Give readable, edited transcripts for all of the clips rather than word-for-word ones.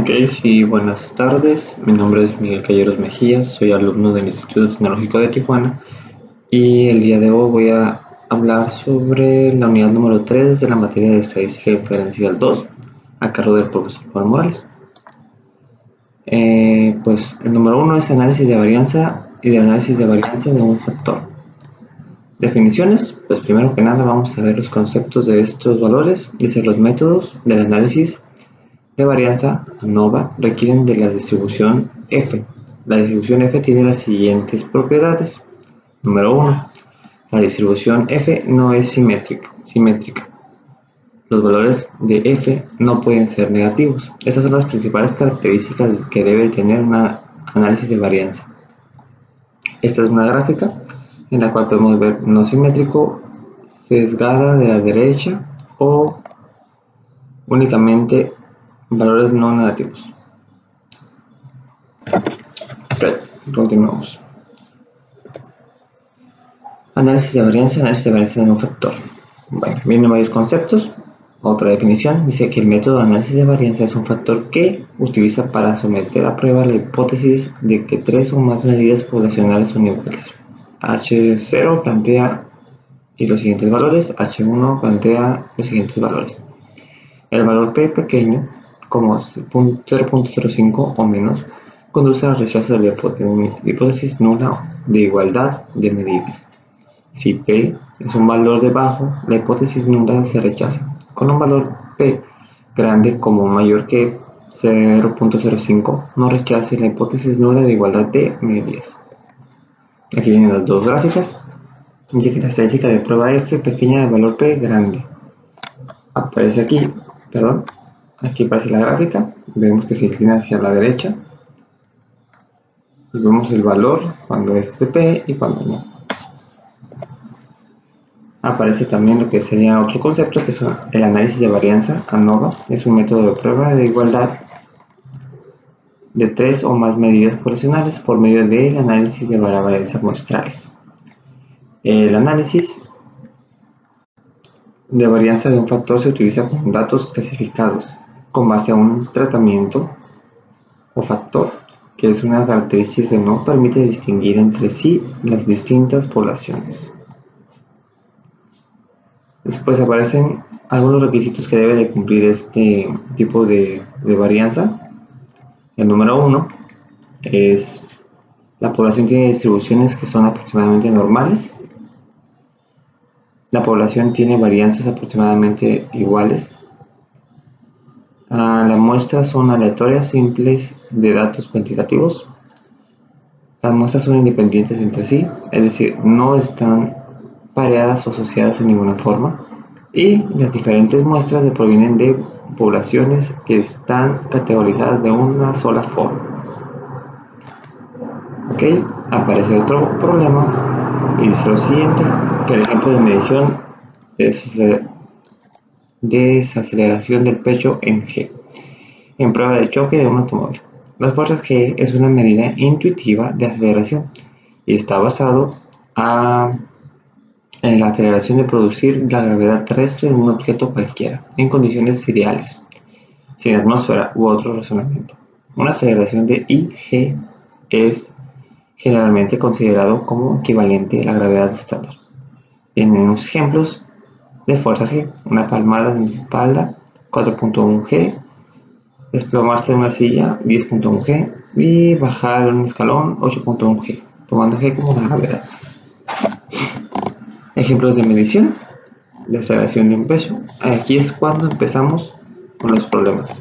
Ok, sí, buenas tardes. Mi nombre es Miguel Calleros Mejías, soy alumno del Instituto Tecnológico de Tijuana y el día de hoy voy a hablar sobre la unidad número 3 de la materia de Estadística Diferencial 2 a cargo del profesor Juan Morales. Pues el número 1 es análisis de varianza y de análisis de varianza de un factor. Definiciones, pues primero que nada vamos a ver los conceptos de estos valores y hacer los métodos del análisis de varianza ANOVA requieren de la distribución F. La distribución F tiene las siguientes propiedades. Número 1. La distribución F no es simétrica. Los valores de F no pueden ser negativos. Estas son las principales características que debe tener un análisis de varianza. Esta es una gráfica en la cual podemos ver no simétrico, sesgada de la derecha o únicamente valores no negativos. Ok, continuamos. Análisis de varianza de un factor. Bueno, vienen varios conceptos. Otra definición dice que el método de análisis de varianza es un factor que utiliza para someter a prueba la hipótesis de que tres o más medidas poblacionales son iguales. H0 plantea y los siguientes valores, H1 plantea los siguientes valores. El valor P pequeño, como 0.05 o menos, conduce al rechazo de la hipótesis nula de igualdad de medidas. Si P es un valor de bajo, la hipótesis nula se rechaza. Con un valor P grande como mayor que 0.05, no rechace la hipótesis nula de igualdad de medidas. Aquí vienen las dos gráficas. Dice que la estadística de prueba F pequeña de valor P grande. Aparece aquí, aquí aparece la gráfica. Vemos que se inclina hacia la derecha. Y vemos el valor cuando es de P y cuando no. Aparece también lo que sería otro concepto, que es el análisis de varianza ANOVA. Es un método de prueba de igualdad de tres o más medidas poblacionales por medio del análisis de varianza muestrales. El análisis de varianza de un factor se utiliza con datos clasificados con base a un tratamiento o factor, que es una característica que no permite distinguir entre sí las distintas poblaciones. Después aparecen algunos requisitos que debe de cumplir este tipo de varianza. El número 1 es la población tiene distribuciones que son aproximadamente normales. La población tiene varianzas aproximadamente iguales. Las muestras son aleatorias simples de datos cuantitativos. Las muestras son independientes entre sí, es decir, no están pareadas o asociadas de ninguna forma, y las diferentes muestras provienen de poblaciones que están categorizadas de una sola forma. Ok, aparece otro problema y dice lo siguiente, que el ejemplo de medición es desaceleración del pecho en G, en prueba de choque de un automóvil. Las fuerzas G es una medida intuitiva de aceleración y está basado en la aceleración de producir la gravedad terrestre en un objeto cualquiera, en condiciones ideales, sin atmósfera u otro razonamiento. Una aceleración de IG es generalmente considerado como equivalente a la gravedad estándar. En unos ejemplos de fuerza G, una palmada en la espalda, 4.1 G, desplomarse en una silla, 10.1 G, y bajar un escalón, 8.1 G, tomando G como la gravedad. Ejemplos de medición de aceleración de un peso. Aquí es cuando empezamos con los problemas.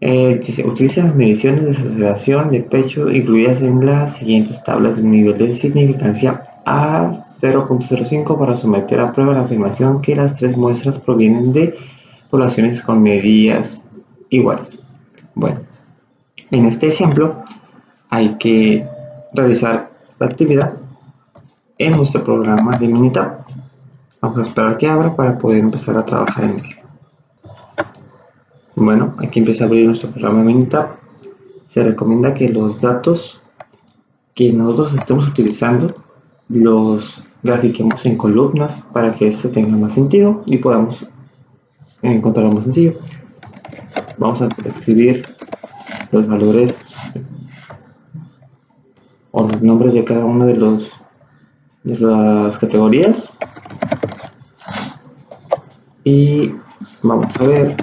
Se utilizan mediciones de aceleración de pecho incluidas en las siguientes tablas de un nivel de significancia a 0.05 para someter a prueba la afirmación que las tres muestras provienen de poblaciones con medidas iguales. Bueno, en este ejemplo hay que realizar la actividad en nuestro programa de Minitab. Vamos a esperar que abra para poder empezar a trabajar en él. Bueno, aquí empieza a abrir nuestro programa de Minitab. Se recomienda que los datos que nosotros estemos utilizando los grafiquemos en columnas para que esto tenga más sentido y podamos encontrarlo más sencillo. vamos a escribir los valores o los nombres de cada uno de las categorías, y vamos a ver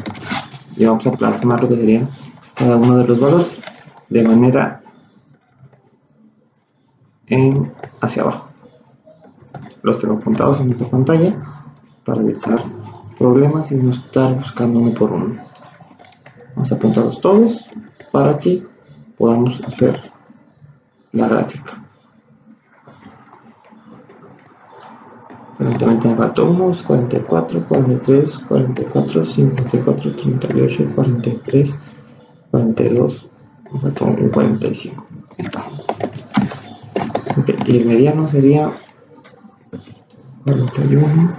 y vamos a plasmar lo que sería cada uno de los valores de manera hacia abajo. Los tengo apuntados en esta pantalla para evitar problemas y no estar buscando uno por uno. Vamos a apuntarlos todos para que podamos hacer la gráfica. Evidentemente me faltó unos 44, 43, 44, 54, 38, 43, 42, me faltó un 45. Está. Okay, y el mediano sería 41,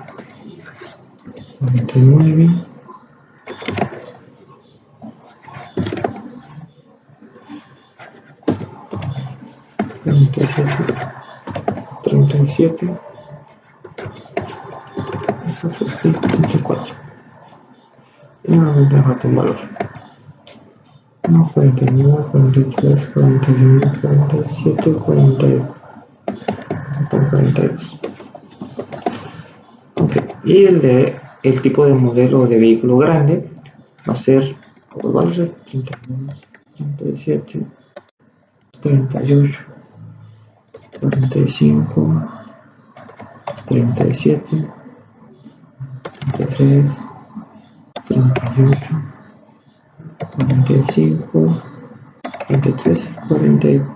49, 37, 37, 34. Y nuevamente me falta un valor. 49, 43, 41, 47, 42. 42. Ok, y el tipo de modelo de vehículo grande va a ser los valores 31, 37, 38, 45, 37, 33, 38, 45, 33, 42.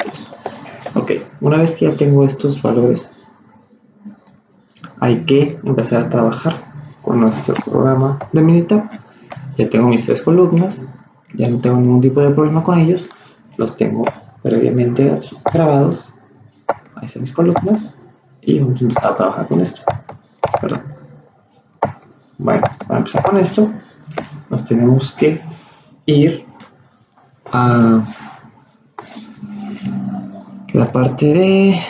Ok, una vez que ya tengo estos valores, hay que empezar a trabajar con nuestro programa de Minitab. Ya tengo mis 3 columnas, ya no tengo ningún tipo de problema con ellos, los tengo previamente grabados. Ahí están mis columnas y vamos a empezar a trabajar con esto. Perdón. Bueno, para empezar con esto, nos tenemos que ir a la parte de...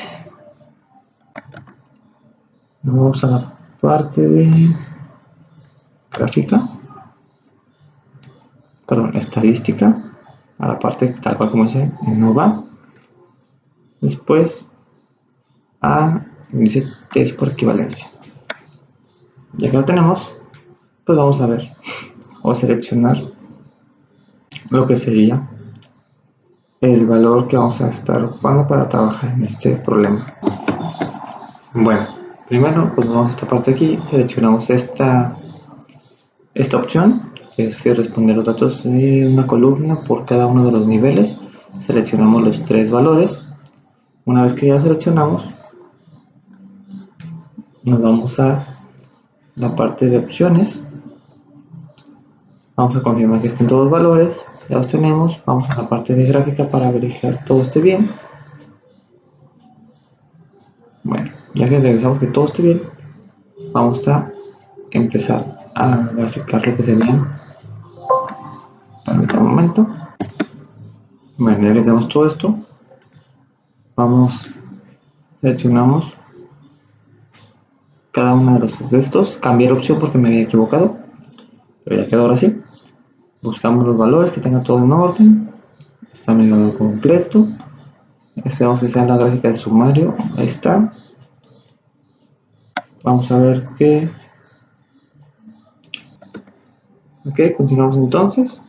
Vamos a la parte de gráfica, perdón, estadística, a la parte tal cual como dice Nova. Después dice test por equivalencia. Ya que lo tenemos, pues vamos a ver o seleccionar lo que sería el valor que vamos a estar ocupando para trabajar en este problema. Bueno, primero pues vamos a esta parte aquí, seleccionamos esta opción, que es que responder los datos de una columna por cada uno de los niveles. Seleccionamos los 3 valores. Una vez que ya seleccionamos, nos vamos a la parte de opciones. Vamos a confirmar que estén todos los valores. Ya los tenemos. Vamos a la parte de gráfica para verificar todo esté bien. Bueno, ya que revisamos que todo esté bien, vamos a empezar a graficar lo que serían. Permítanme un momento. Bueno, ya que tenemos todo esto, seleccionamos cada uno de los textos. Cambié la opción porque me había equivocado, pero ya quedó ahora sí. Buscamos los valores, que tenga todo en orden. Está medio completo. Esperamos que sea la gráfica de sumario. Ahí está. Vamos a ver qué. Ok, continuamos entonces.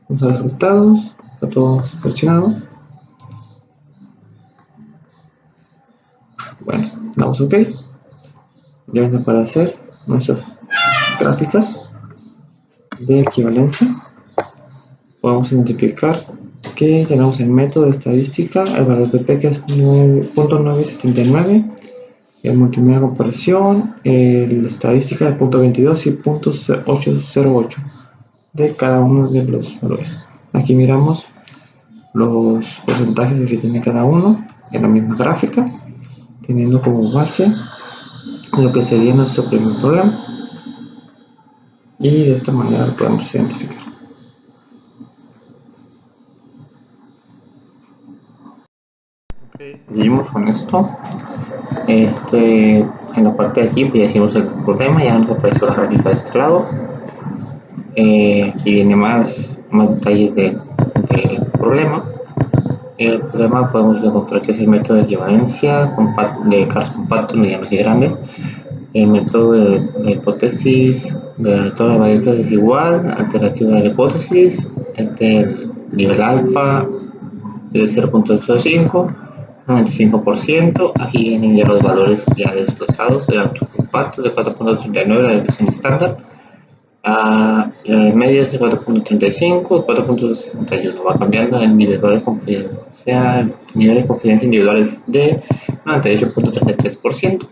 Vamos a los resultados. Está todo seleccionado. Bueno, damos OK. Ya viene para hacer nuestras gráficas de equivalencia. Podemos identificar que tenemos el método de estadística, el valor de P que es 9.979, el multimedia de comparación, la estadística de .22 y .808 de cada uno de los valores. Aquí miramos los porcentajes que tiene cada uno en la misma gráfica, teniendo como base lo que sería nuestro primer programa, y de esta manera lo podemos identificar. Seguimos con esto. En la parte de aquí ya hicimos el problema, ya nos apareció la gráfica de este lado. Aquí viene más detalles del problema. El problema podemos encontrar que es el método de equivalencia de casos compactos, medianos y grandes. El método de la hipótesis de todas las varianzas es igual, alternativa de la hipótesis, el nivel alfa de 0.85, 95%. Aquí vienen ya los valores ya desglosados, el autocompacto de 4.39, la desviación estándar. El medio es de 4.35 y 4.61. Va cambiando en niveles de confidencia, individuales de 98.33%.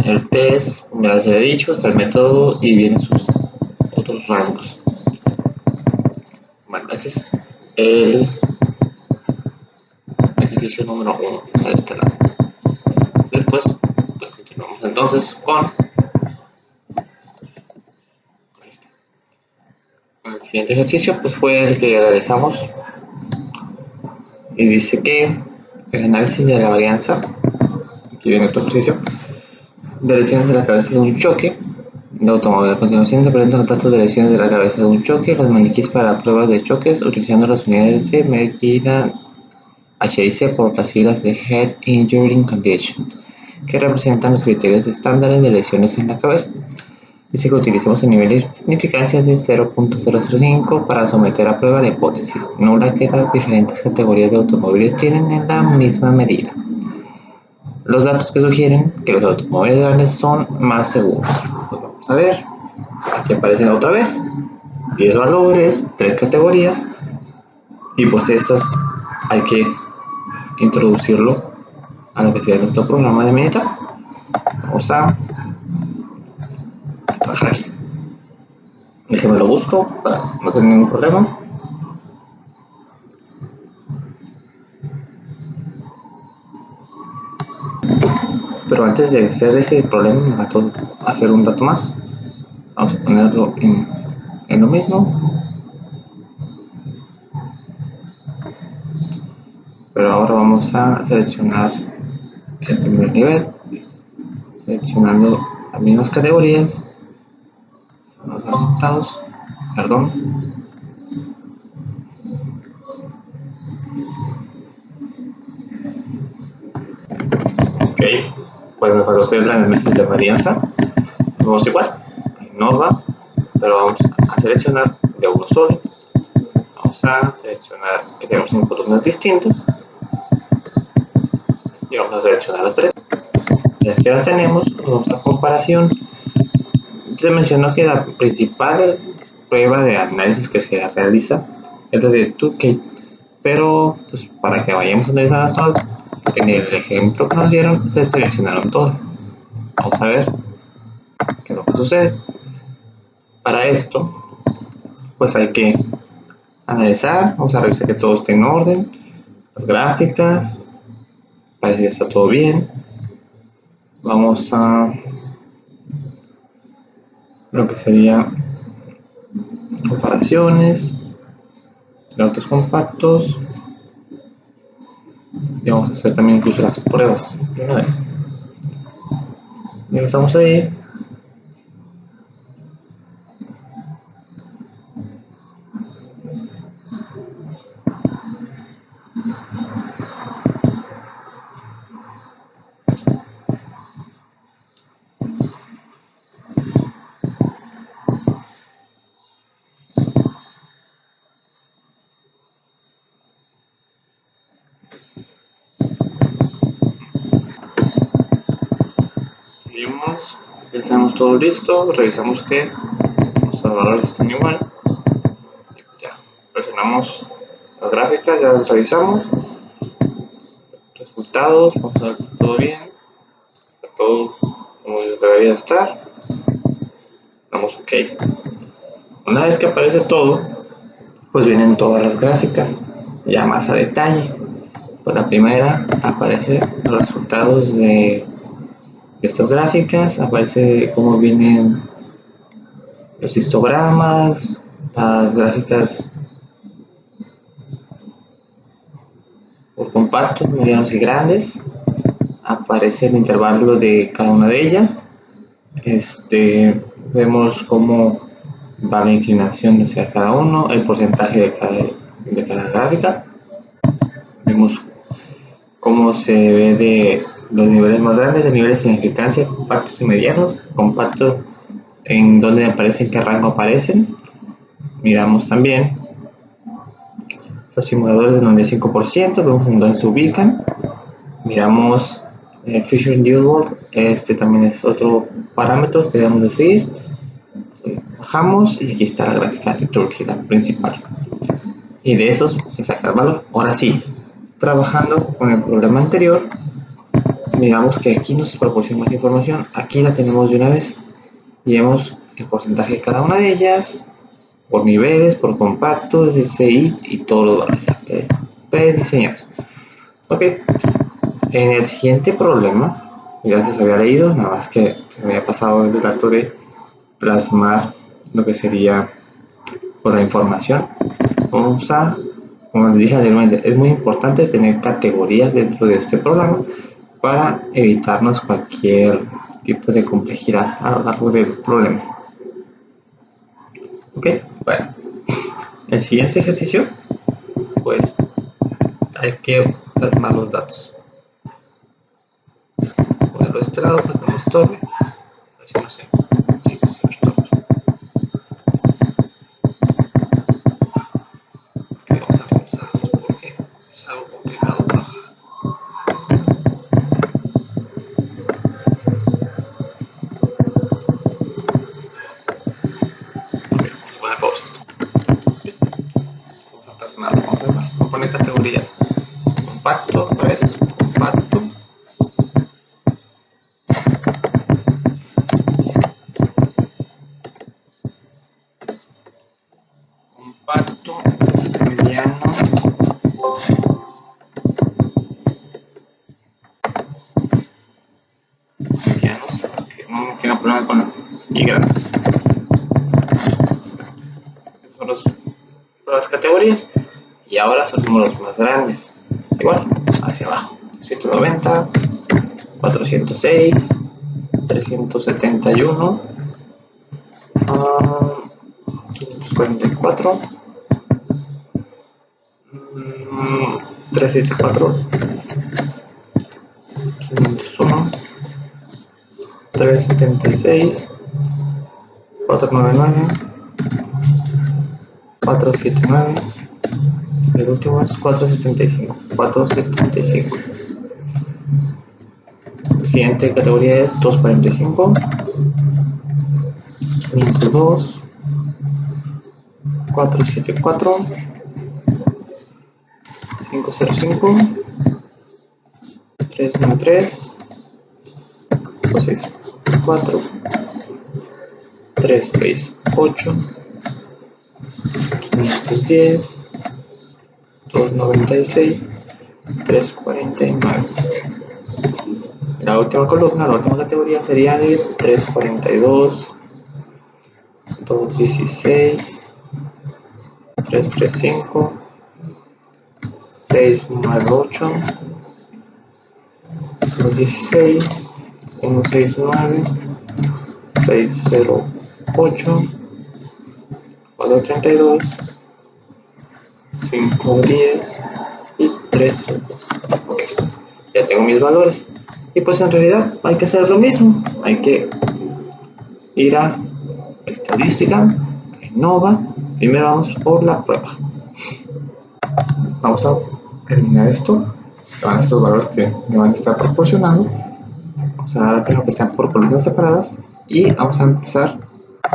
El test, ya les he dicho, está el método y vienen sus otros rangos. Bueno, este es el ejercicio número 1, está de este lado. Después, pues continuamos entonces con el siguiente ejercicio, pues fue el que realizamos y dice que el análisis de la varianza, aquí viene otro ejercicio, de lesiones de la cabeza de un choque de automóvil. A continuación se presentan los datos de lesiones de la cabeza de un choque, los maniquíes para pruebas de choques utilizando las unidades de medida HIC por las siglas de Head Injury Condition, que representan los criterios estándares de lesiones en la cabeza. Dice que utilicemos el nivel de significancia de 0.005 para someter a prueba la hipótesis nula que las diferentes categorías de automóviles tienen en la misma medida. Los datos que sugieren que los automóviles grandes son más seguros. Pues vamos a ver. Aquí aparecen otra vez 10 valores, 3 categorías, y pues estas hay que introducirlo a lo que sea nuestro programa de meta. Vamos a trabajar aquí. Déjenme lo busco para no tener ningún problema. Pero antes de hacer ese problema me va a hacer un dato más. Vamos a ponerlo en lo mismo. Pero ahora vamos a seleccionar el primer nivel, seleccionando las mismas categorías, los resultados, perdón. Ok, pues me pasó a hacer el análisis de varianza. Vamos igual, no va, pero vamos a seleccionar de uno solo. Vamos a seleccionar que tenemos 5 columnas distintas y vamos a seleccionar las 3. Ya que las tenemos, vamos a comparación. Se mencionó que la principal prueba de análisis que se realiza es la de 2K, pero pues para que vayamos a analizar todas, en el ejemplo que nos dieron se seleccionaron todas. Vamos a ver qué es lo que sucede. Para esto, pues hay que analizar, vamos a revisar que todo esté en orden, las gráficas, parece que está todo bien. Vamos a lo que sería comparaciones de autos compactos y vamos a hacer también incluso las pruebas de una vez. Y estamos ahí. Seguimos, ya tenemos todo listo, revisamos que los valores están igual. Ya, presionamos las gráficas, ya las revisamos. Resultados, vamos a ver que está todo bien, está todo como debería estar. Damos OK. Una vez que aparece todo, pues vienen todas las gráficas, ya más a detalle. Pues la primera aparece los resultados de estas gráficas, aparece cómo vienen los histogramas, las gráficas por compactos, medianos y grandes, aparece el intervalo de cada una de ellas. Vemos cómo va la inclinación hacia cada uno, el porcentaje de cada gráfica. Vemos cómo se ve de los niveles más grandes, de niveles de significancia, compactos y medianos, compactos en donde aparecen, qué rango aparecen. Miramos también los simuladores de 95%, vemos en dónde se ubican. Miramos el Fisher Newell, este también es otro parámetro que debemos de seguir. Bajamos y aquí está la gráfica de Turkey, la principal. Y de esos se saca el valor. Ahora sí, trabajando con el problema anterior, miramos que aquí nos proporciona más información. Aquí la tenemos de una vez y vemos el porcentaje de cada una de ellas, por niveles, por compactos, DCI y todos los valores prediseñados. Ok, en el siguiente problema, ya se había leído, nada más que me había pasado el dato de plasmar lo que sería por la información. Vamos a, como les dije anteriormente, es muy importante tener categorías dentro de este programa para evitarnos cualquier tipo de complejidad a lo largo del problema. Ok, bueno, el siguiente ejercicio, pues hay que plasmar los datos. Ponerlo de este lado para que no estorbe, así no sé. Vamos a poner categorías. Compacto, otra vez, compacto. Compacto, mediano. Medianos, porque no tiene problema con y grandes. Esas son las categorías. Y ahora son los más grandes. Igual, hacia abajo. 190, 406, 371, 544, 374, 501, 376, 499, 479, el último es 475, 475. La siguiente categoría es 245, 502, 474, 505, 313, 264, 368, 510, 296, 349. La última columna, la última categoría sería de 342, 216, 335, 698, 216, 169, 608, 432, 510 y 302. Okay. Ya tengo mis valores. Y pues en realidad hay que hacer lo mismo. Hay que ir a estadística, Nova. Primero vamos por la prueba. Vamos a eliminar esto. Van a ser los valores que me van a estar proporcionando. Vamos a dar primero que están por columnas separadas. Y vamos a empezar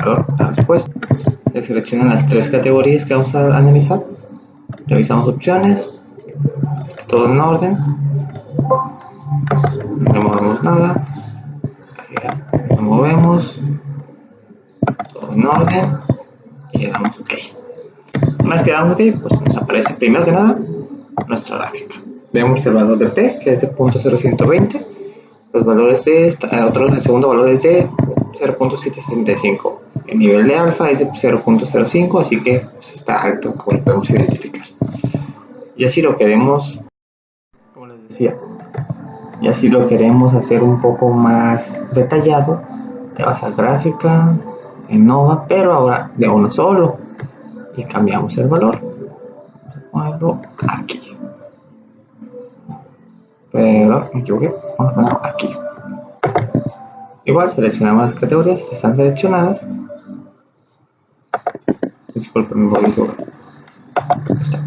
la respuesta. Se seleccionan las tres categorías que vamos a analizar. Revisamos opciones. Todo en orden. No movemos nada. No movemos. Todo en orden. Y le damos OK. Una vez que damos OK, pues nos aparece primero que nada nuestra gráfica. Vemos el valor de P, que es de 0.0120. Los valores de el segundo valor es de 0.775. El nivel de alfa es de 0.05, así que pues, está alto, como lo podemos identificar. Y así lo queremos, como les decía, y así lo queremos hacer un poco más detallado, te vas a gráfica, en Nova, pero ahora de uno solo, y cambiamos el valor, ponerlo aquí, pero me equivoqué, vamos a ponerlo aquí. Igual seleccionamos las categorías, están seleccionadas. Disculpen, me voy a equivocar. Está.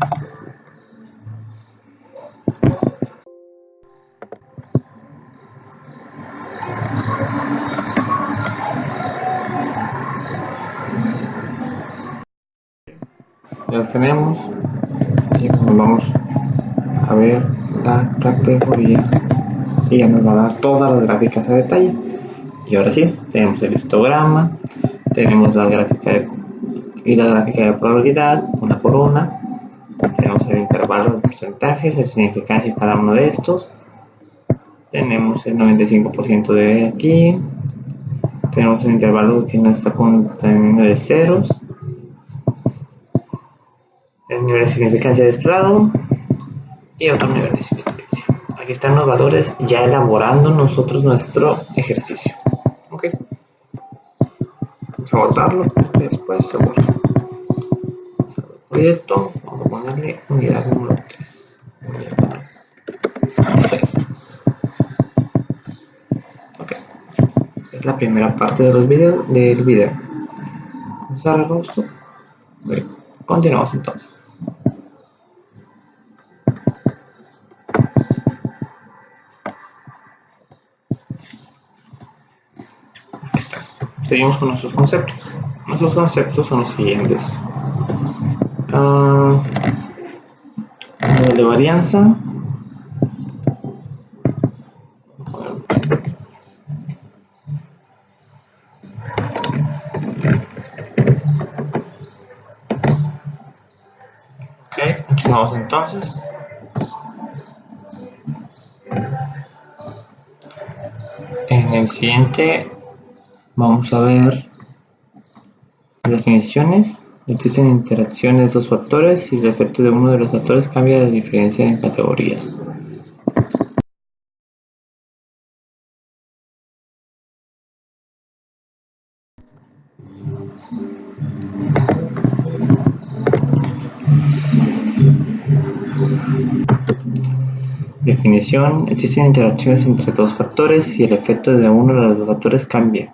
Ya lo tenemos y vamos a ver la categoría y ya nos va a dar todas las gráficas a detalle. Y ahora sí, tenemos el histograma, tenemos la gráfica de probabilidad una por una, tenemos el intervalo de porcentajes, la significancia de cada uno de estos, tenemos el 95% de aquí, tenemos un intervalo que no está conteniendo de ceros, el nivel de significancia de este lado y otro nivel de significancia. Aquí están los valores ya elaborando nosotros nuestro ejercicio. Ok, vamos a botarlo y después se borra. Proyecto, vamos a ponerle unidad número 3. Ok, es la primera parte de los videos del video. Vamos a cerrar esto. Continuamos entonces. Seguimos con nuestros conceptos. Nuestros conceptos son los siguientes. De varianza. Ok, continuamos entonces. En el siguiente vamos a ver definiciones. Existen interacciones de dos factores y el efecto de uno de los factores cambia la diferencia en categorías. Definición: existen interacciones entre dos factores y el efecto de uno de los dos factores cambia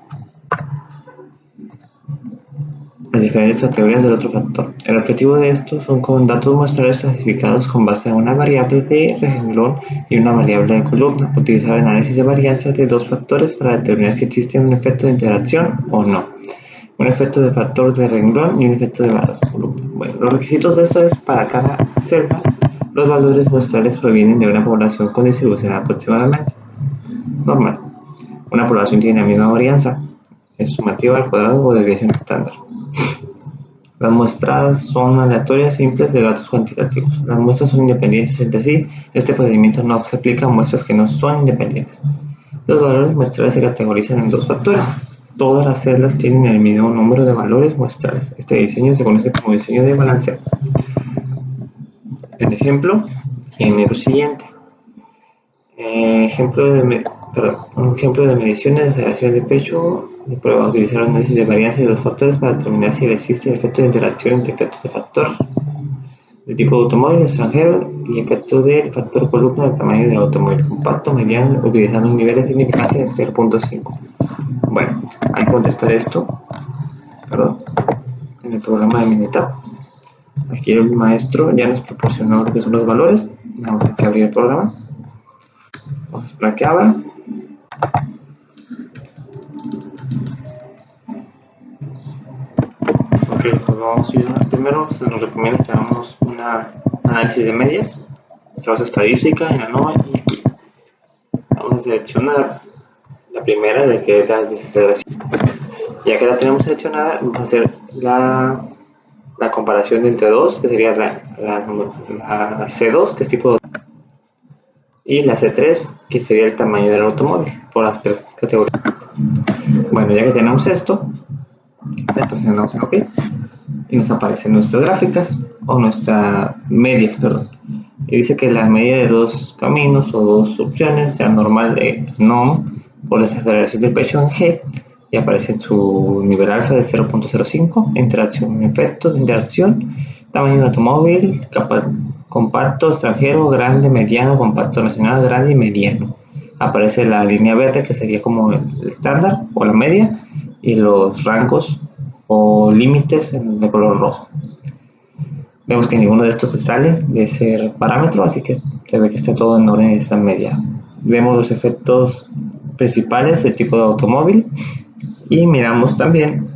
las diferentes categorías del otro factor. El objetivo de estos son con datos muestrales clasificados con base a una variable de renglón y una variable de columna. Utilizar el análisis de varianza de dos factores para determinar si existe un efecto de interacción o no. Un efecto de factor de renglón y un efecto de columna. Bueno, los requisitos de esto es: para cada celda, los valores muestrales provienen de una población con distribución aproximadamente normal. Una población tiene la misma varianza, es sumativa al cuadrado o desviación estándar. Las muestras son aleatorias simples de datos cuantitativos. Las muestras son independientes entre sí. Este procedimiento no se aplica a muestras que no son independientes. Los valores muestrales se categorizan en dos factores. Todas las celdas tienen el mismo número de valores muestrales. Este diseño se conoce como diseño de balanceo. El ejemplo en el siguiente. Un ejemplo de mediciones de aceleración de pecho de prueba. Utilizar análisis de varianza de los factores para determinar si existe el efecto de interacción entre efectos de factor de tipo automóvil extranjero y efecto del factor columna del tamaño del automóvil compacto mediano, utilizando un nivel de significancia de 0.5. Bueno, hay que contestar esto, en el programa de Minitab. Aquí el maestro ya nos proporcionó lo que son los valores. Vamos a abrir el programa. Vamos a esperar que abra. Ok, pues vamos a ir. Primero se nos recomienda que hagamos un análisis de medias, base estadística en ANOVA, y aquí vamos a seleccionar la primera, de que es la desaceleración. Ya que la tenemos seleccionada, vamos a hacer la comparación de entre dos, que sería la C2, que es tipo 2, y la C3, que sería el tamaño del automóvil, por las tres categorías. Bueno, ya que tenemos esto, le presionamos en OK y nos aparecen nuestras gráficas, o nuestras medias, perdón. Y dice que la media de dos caminos o dos opciones sea normal de NOM por la desaceleración del pecho en G, y aparece su nivel alfa de 0.05, interacción, efectos de interacción, tamaño de automóvil, compacto, extranjero, grande, mediano, compacto nacional, grande y mediano. Aparece la línea verde que sería como el estándar o la media, y los rangos o límites de color rojo. Vemos que ninguno de estos se sale de ese parámetro, así que se ve que está todo en orden en esta media. Vemos los efectos principales del tipo de automóvil y miramos también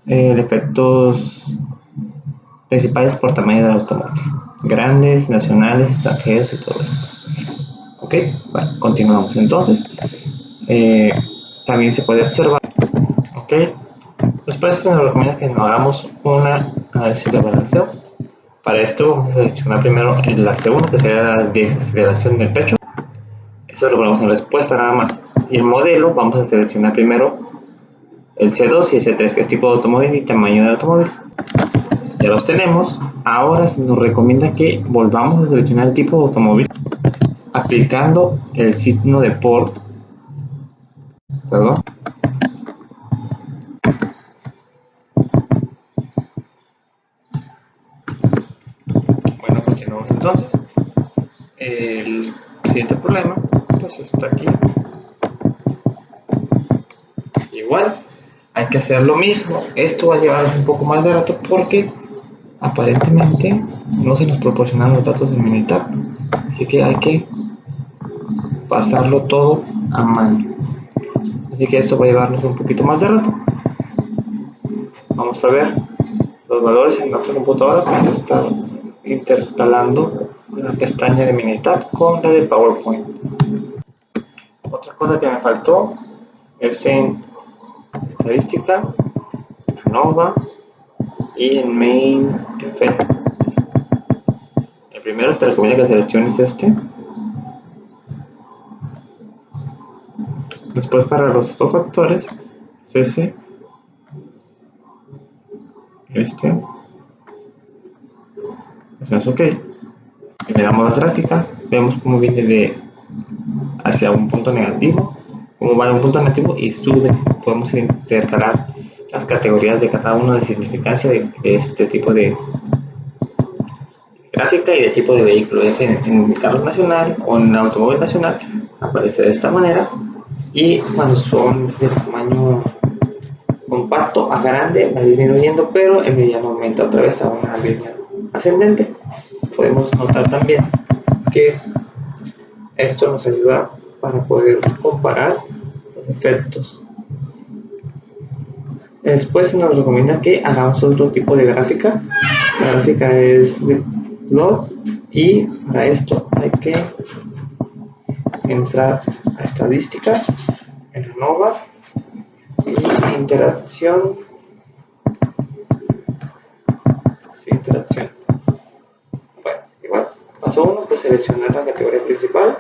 efectos principales por tamaño del automóvil, grandes, nacionales, extranjeros y todo eso. Ok, bueno, continuamos entonces. También se puede observar. Ok, después se nos recomienda que nos hagamos un análisis de balanceo. Para esto vamos a seleccionar primero la segunda, que sería la desaceleración del pecho. Eso lo ponemos en respuesta nada más. Y el modelo vamos a seleccionar primero el C2 y el C3, que es tipo de automóvil y tamaño del automóvil. Ya los tenemos. Ahora se nos recomienda que volvamos a seleccionar el tipo de automóvil aplicando el signo de por. Perdón. Bueno, continuamos entonces. El siguiente problema pues está aquí. Igual hay que hacer lo mismo. Esto va a llevarnos un poco más de rato porque aparentemente no se nos proporcionan los datos del Minitab, así que hay que pasarlo todo a mano. Así que esto va a llevarnos un poquito más de rato. Vamos a ver los valores en nuestra computadora cuando está intercalando la pestaña de Minitab con la de PowerPoint. Otra cosa que me faltó es en estadística, ANOVA y en Main Effect. El primero te recomiendo que selecciones este. Después para los otros factores es ese, este, hacemos OK y le damos la gráfica. Vemos cómo viene de hacia un punto negativo, cómo va de un punto negativo y sube. Podemos intercalar las categorías de cada uno de significancia de este tipo de gráfica y de tipo de vehículo. Es en el carro nacional o en el automóvil nacional aparece de esta manera, y cuando son de tamaño compacto a grande va disminuyendo, pero en mediano aumenta otra vez a una línea ascendente. Podemos notar también que esto nos ayuda para poder comparar los efectos. Después se nos recomienda que hagamos otro tipo de gráfica. La gráfica es de plot, y para esto hay que entrar a estadística, en ANOVA y interacción. Bueno, igual, paso 1, pues seleccionar la categoría principal.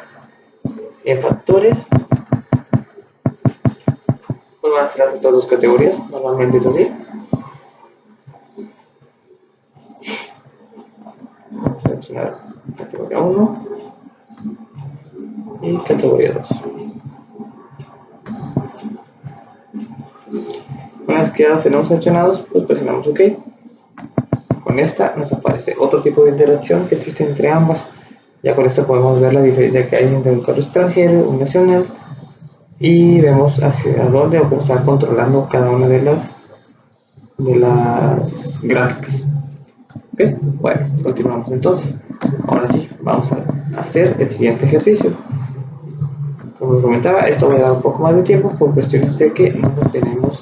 En factores, pues van a ser las otras dos categorías, normalmente es así. Vamos a seleccionar categoría 1 y categoría 2. Una vez que ya los tenemos seleccionados, pues presionamos OK. Con esta nos aparece otro tipo de interacción que existe entre ambas. Ya con esto podemos ver la diferencia que hay entre un carro extranjero y un nacional, y vemos hacia dónde o cómo está controlando cada una de las gráficas. Okay. Bueno, continuamos entonces. Ahora sí, vamos a hacer el siguiente ejercicio. Como les comentaba, esto va a llevar un poco más de tiempo por cuestiones de que no lo tenemos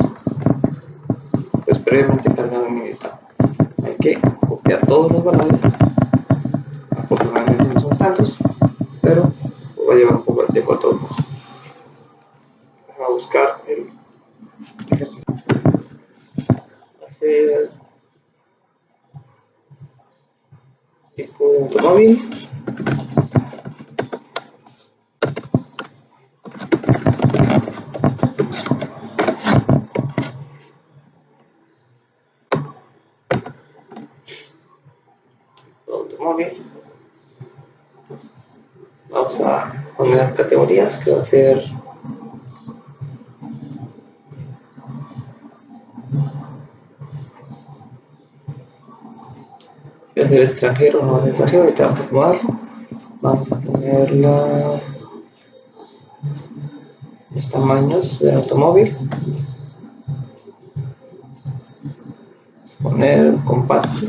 pues previamente cargado en Minitab. Hay que copiar todos los valores. Afortunadamente no son tantos, pero va a llevar un poco de tiempo a todos. Vamos a buscar el ejercicio. Hacer tipo de automóvil. Vamos a poner las categorías, que va a ser ser extranjero o no es extranjero. Ahorita vamos a acomodarlo. Vamos a poner los tamaños del automóvil. Vamos a poner compacto.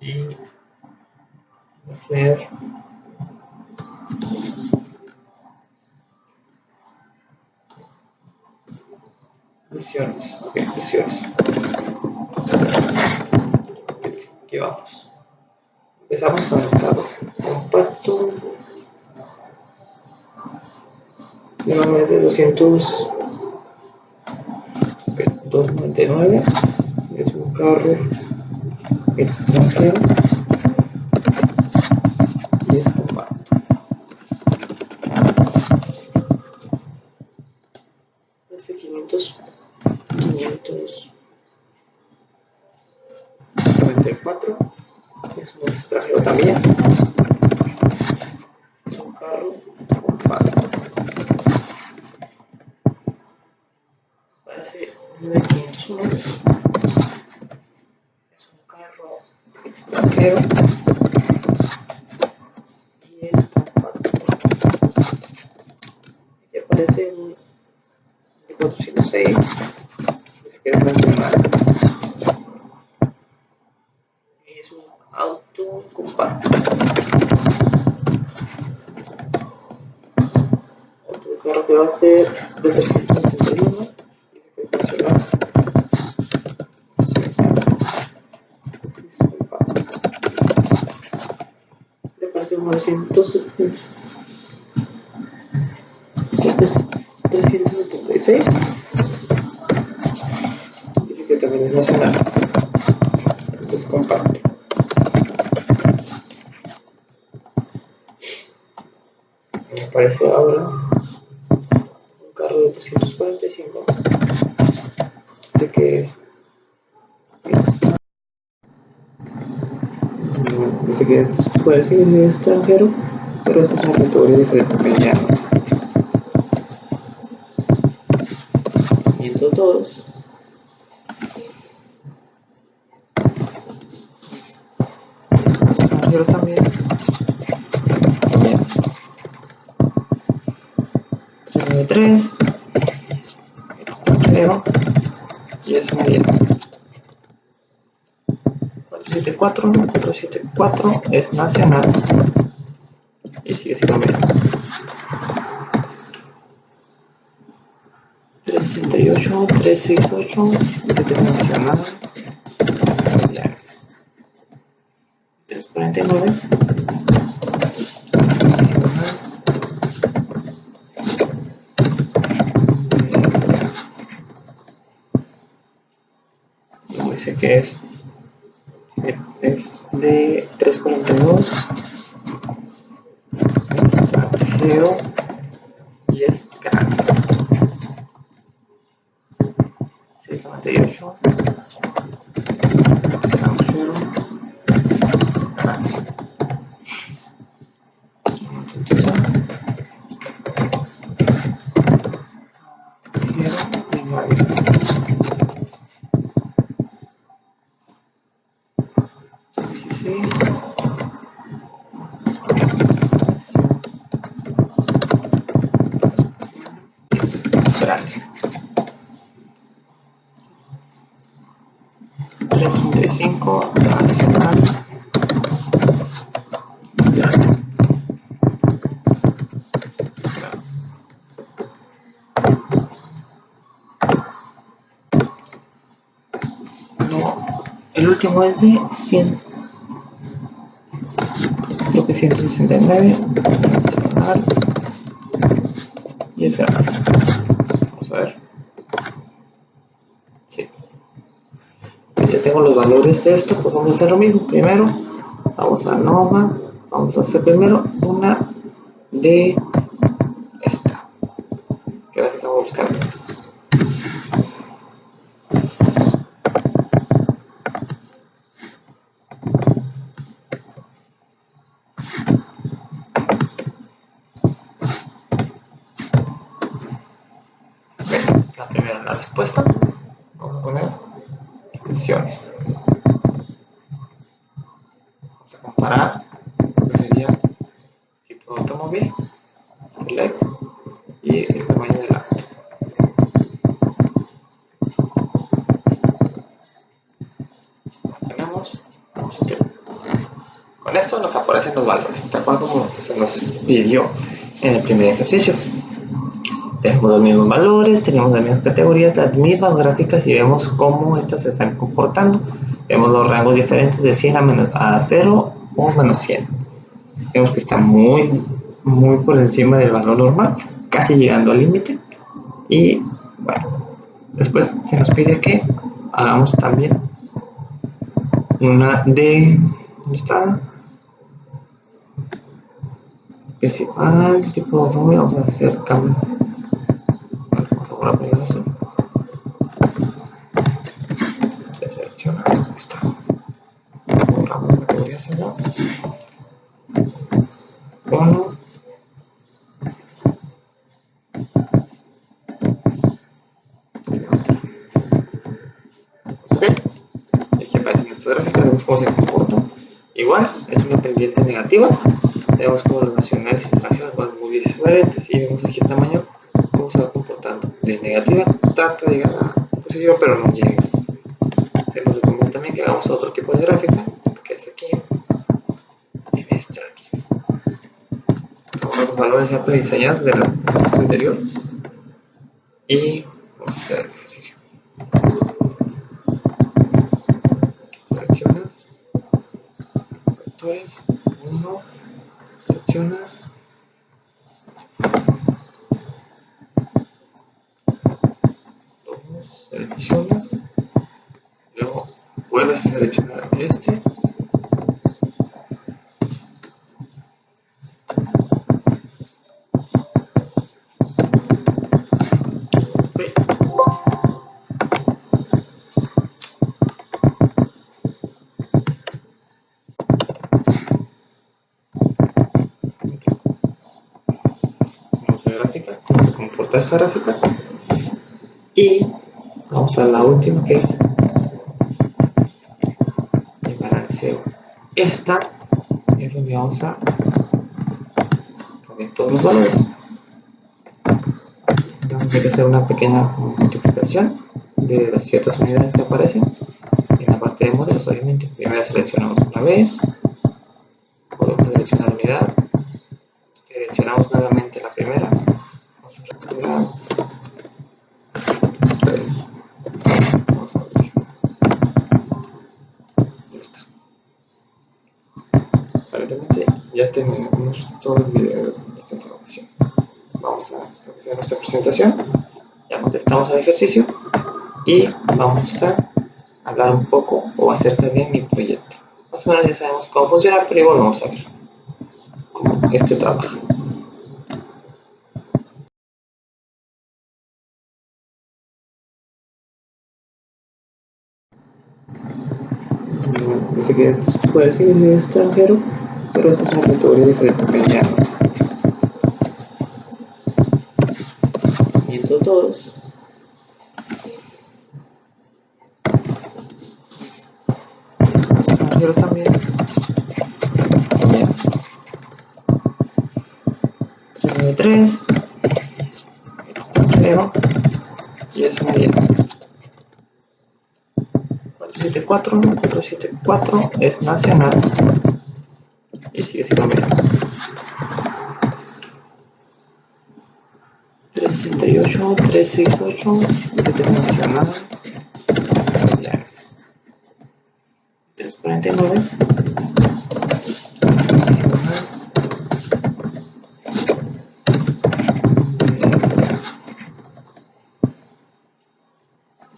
Y hacer ediciones. Ok, ediciones. Aquí vamos. Empezamos con el carro compacto. Nuevamente 299. Es un carro extranjero y es compacto. Ese 594 es un extranjero también. Es un carro compacto. Parece de 501. Es un carro extranjero y es compacto. Aquí aparece un 406. Se queda mencionar. Es un auto compacto. Otro carro que va a ser de 371. Dice que es nacional. Le parece un 970. 376. Dice que también es nacional. Es compacto. Me aparece ahora un carro de 245. Dice que dice que puede ser extranjero, pero esta es una categoría diferente mediano. 502. Extranjero también. 393. Extranjero y es mediano. 474 es nacional y sigue siendo mediano. 368, 368 dice que es nacional. 349 dice que es de 342 extranjero y es grande. 698 extranjero grande. 335 nacional. No, el último es de 100. Creo que 169 nacional y es grande. Vamos a ver. Sí. Ya tengo los valores de esto, pues vamos a hacer lo mismo. Primero vamos a Nova, vamos a hacer primero una de esta, que es la que estamos buscando. la respuesta. Vamos a poner acciones. Vamos a comparar lo que sería tipo de automóvil, select, y el tamaño del auto. Tenemos, con esto nos aparecen los valores, tal cual como se nos pidió en el primer ejercicio. Tenemos los mismos valores, tenemos las mismas categorías, las mismas gráficas y vemos cómo estas se están comportando. Vemos los rangos diferentes de 100 a 0 o menos 100. Vemos que está muy por encima del valor normal, casi llegando al límite. Y bueno, después se nos pide que hagamos también una de... ¿dónde está? Principal, tipo de automóvil, vamos a hacer cambio. Vamos a poner eso. Se selecciona, ahí está. Borramos la categoría 0. 1. Ok. Y aquí aparece nuestra gráfica, vemos cómo se comporta. Igual, es una pendiente negativa. Vemos cómo los nacionales y extranjeros van muy diferentes y vemos aquí el tamaño, cómo se va comportando. De negativa trata de llegar a positiva, pero no llega. Se nos recomienda también que hagamos otro tipo de gráfica, que es aquí, en esta aquí. Los valores ya prediseñados de la clase anterior y vamos a hacer el ejercicio. Seleccionas vectores 1, seleccionas 2, seleccionas, luego vuelves a seleccionar este. Gráfica, cómo se comporta esta gráfica, y vamos a la última, que es el balanceo. Esta es donde vamos a poner todos los valores. Vamos a tener que hacer una pequeña multiplicación de las ciertas unidades que aparecen en la parte de modelos. Obviamente primero seleccionamos una vez, podemos seleccionar unidad, seleccionamos nuevamente la primera, vamos a 3, vamos a ver, ya está. Aparentemente ya tenemos todo el video de esta información. Vamos a hacer nuestra presentación, ya contestamos al ejercicio y vamos a hablar un poco o acerca de mi proyecto. Más o menos ya sabemos cómo funciona, pero igual vamos a ver cómo este trabaja. Dice que puede ser el extranjero, pero esta es una categoría diferente que ya viendo todos. Extranjero también. Bien. 393 extranjero y es mediano. 474 es nacional y sigue siendo mediano. 368, 368 es nacional, mediano. 349 es nacional,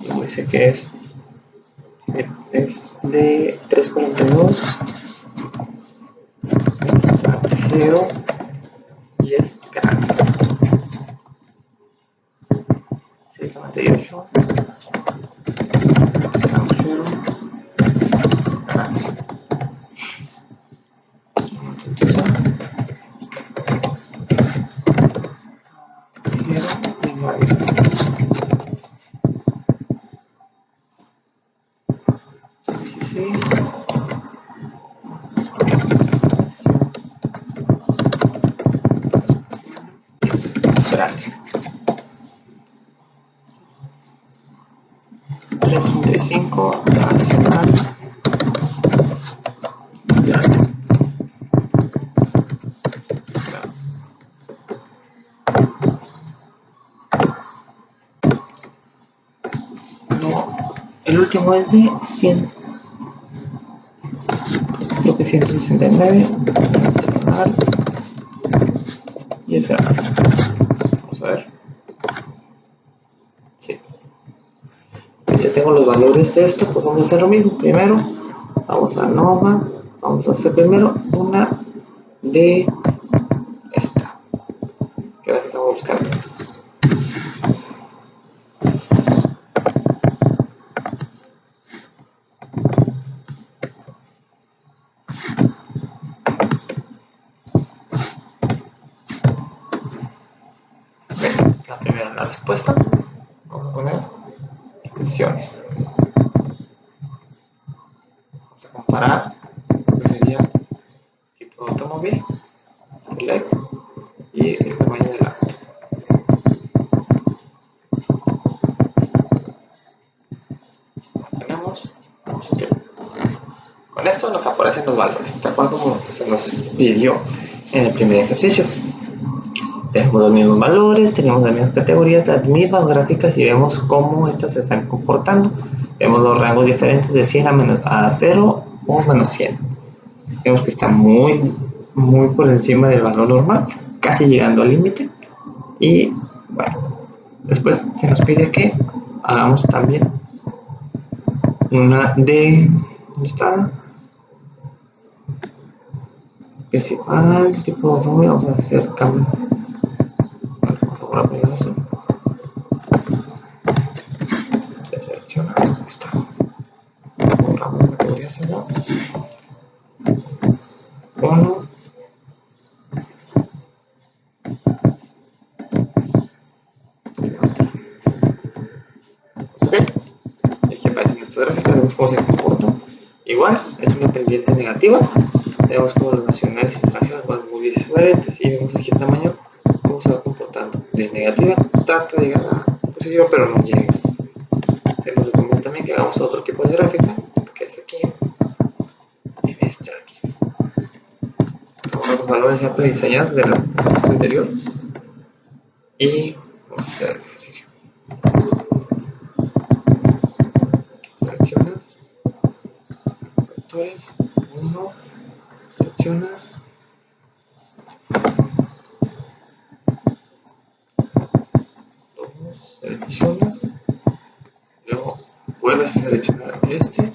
luego dice que es de 342 extranjero y es grande. 698 extranjero grande. Extranjero y grande. 5 nacional. No, el último es de 100, creo que 169 nacional y es grande. Vamos a ver. Sí. Ya tengo los valores de esto, pues vamos a hacer lo mismo. Primero vamos a Nova, vamos a hacer primero una de esta, que es la que estamos buscando. La primera, la respuesta, vamos a poner secciones. Vamos a comparar lo que sería tipo de automóvil, select, y el tamaño del auto. Tenemos, okay. Con esto nos aparecen los valores, tal cual como se nos pidió en el primer ejercicio. Tenemos los mismos valores, tenemos las mismas categorías, las mismas gráficas y vemos cómo estas se están comportando. Vemos los rangos diferentes de 100 a 0 o menos 100. Vemos que está muy por encima del valor normal, casi llegando al límite. Y bueno, después se nos pide que hagamos también una de, ¿dónde está? Principal, tipo de automóvil, vamos a hacer cambio. Está. Borramos la categoría 0. 1. Ok. Y aquí aparece nuestra gráfica, vemos cómo se comporta. Igual, es una pendiente negativa. Vemos cómo los nacionales y extranjeros van muy diferentes y vemos aquí el tamaño, cómo se va comportando. De negativa trata de llegar a positiva, pero no llega. Se nos recomienda también que hagamos otro tipo de gráfica, que es aquí, en esta de aquí. Los valores ya prediseñados de la clase anterior y vamos a hacer el ejercicio. Seleccionas vectores 1, seleccionas 2, seleccionas, luego vuelves a seleccionar este.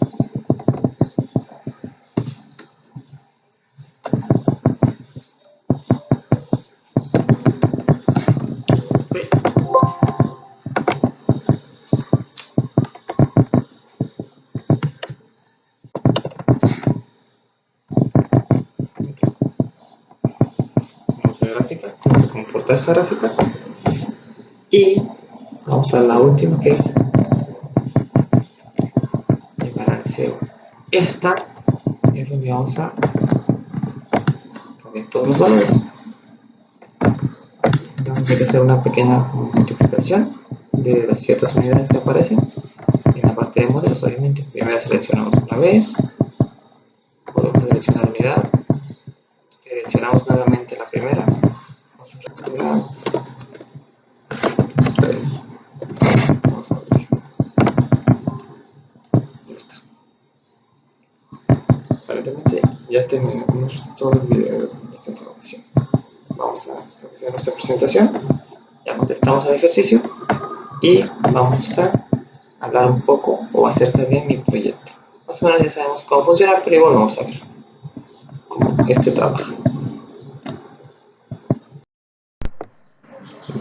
Gráfica, cómo se comporta esta gráfica y vamos a la última, que es el balanceo. Esta es donde vamos a poner todos los valores. Vamos a hacer una pequeña multiplicación de las ciertas unidades que aparecen en la parte de modelos. Obviamente primero seleccionamos una vez, podemos seleccionar unidad, seleccionamos nuevamente la primera, vamos a 3, vamos a ver, ya está. Aparentemente ya tenemos todo el video de esta información. Vamos a hacer nuestra presentación, ya contestamos al ejercicio y vamos a hablar un poco o acerca de mi proyecto. Más o menos ya sabemos cómo funciona, pero igual vamos a ver cómo este trabaja.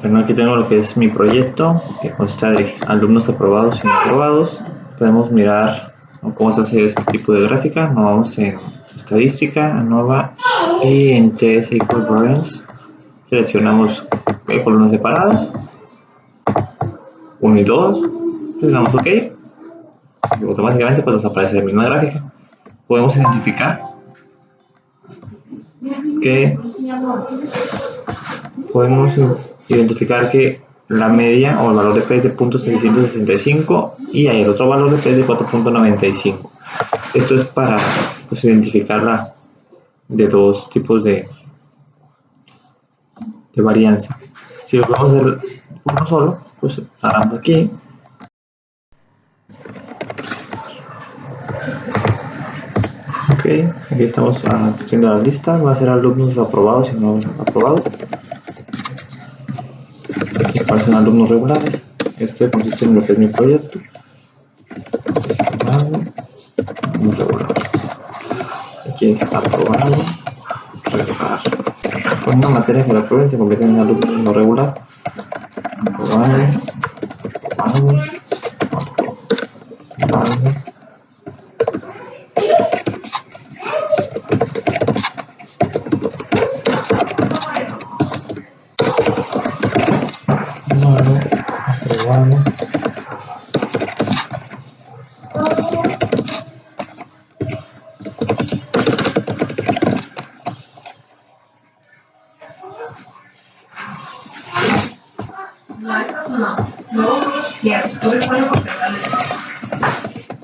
Bueno, aquí tengo lo que es mi proyecto, que consta de alumnos aprobados y no aprobados. Podemos mirar cómo se hace este tipo de gráfica. Nos vamos en estadística, ANOVA y en TS Equal Variance. Seleccionamos columnas separadas, 1 y 2, le damos OK y automáticamente pues nos aparece la misma gráfica. Podemos identificar que la media o el valor de P es de 0.665 y hay el otro valor de P es de 4.95. Esto es para pues, identificarla de dos tipos de varianza. Si lo vamos a hacer uno solo, pues agarramos aquí. Ok, aquí estamos haciendo la lista. Va a ser alumnos aprobados y no aprobados. Aquí aparecen alumnos regulares. Este consiste en lo que es mi proyecto. Alumnos regulares. Aquí está aprobado, regular. Con una materia que la prueben se convierte en alumno no regular. Aprobado, aprobado, aprobado.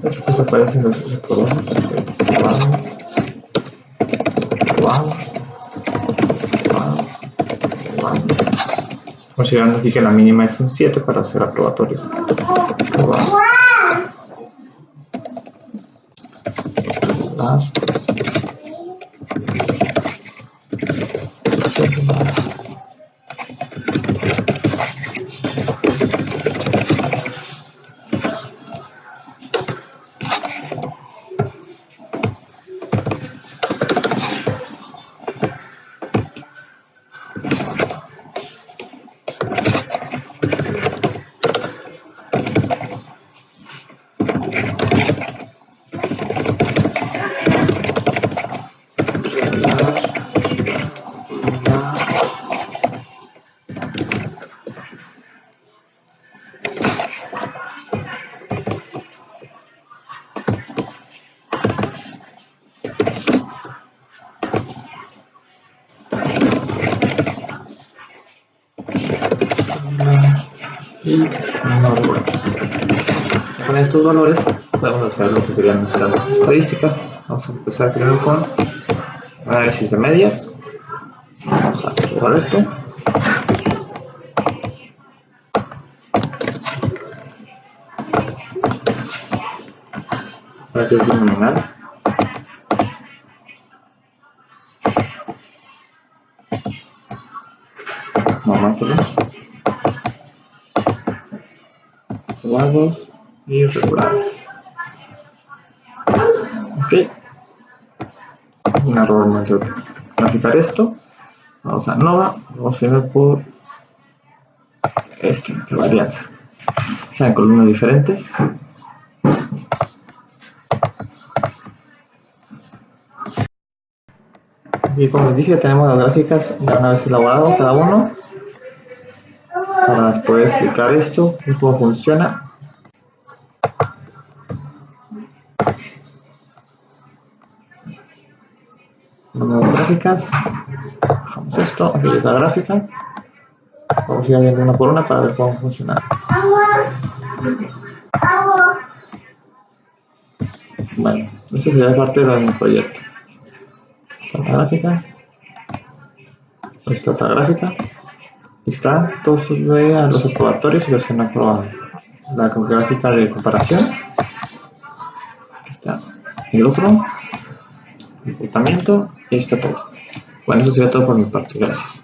Después aparecen los reprobados, considerando aquí que la mínima es un 7 para ser aprobatorio. Aprobado. Y con estos valores podemos hacer lo que sería nuestra estadística. Vamos a empezar primero con análisis de medias. Vamos a probar esto. Este es nominal. Normal, aprobados y regulares. Ok. Un error mayor. Para graficar esto, vamos a NOVA, vamos a fijar por de varianza. Sean columnas diferentes. Y como les dije, tenemos las gráficas ya una vez elaborado cada uno para poder explicar esto y cómo funciona. Nuevas gráficas, bajamos esto, aquí es la gráfica, vamos a ir viendo una por una para ver cómo funciona. Bueno, eso sería parte de mi proyecto. Esta es la gráfica, esta otra gráfica, y está todos los aprobatorios y los que no aprobaron. La gráfica de comparación, aquí está el otro, el comportamiento, y está todo. Bueno, eso sería todo por mi parte, gracias.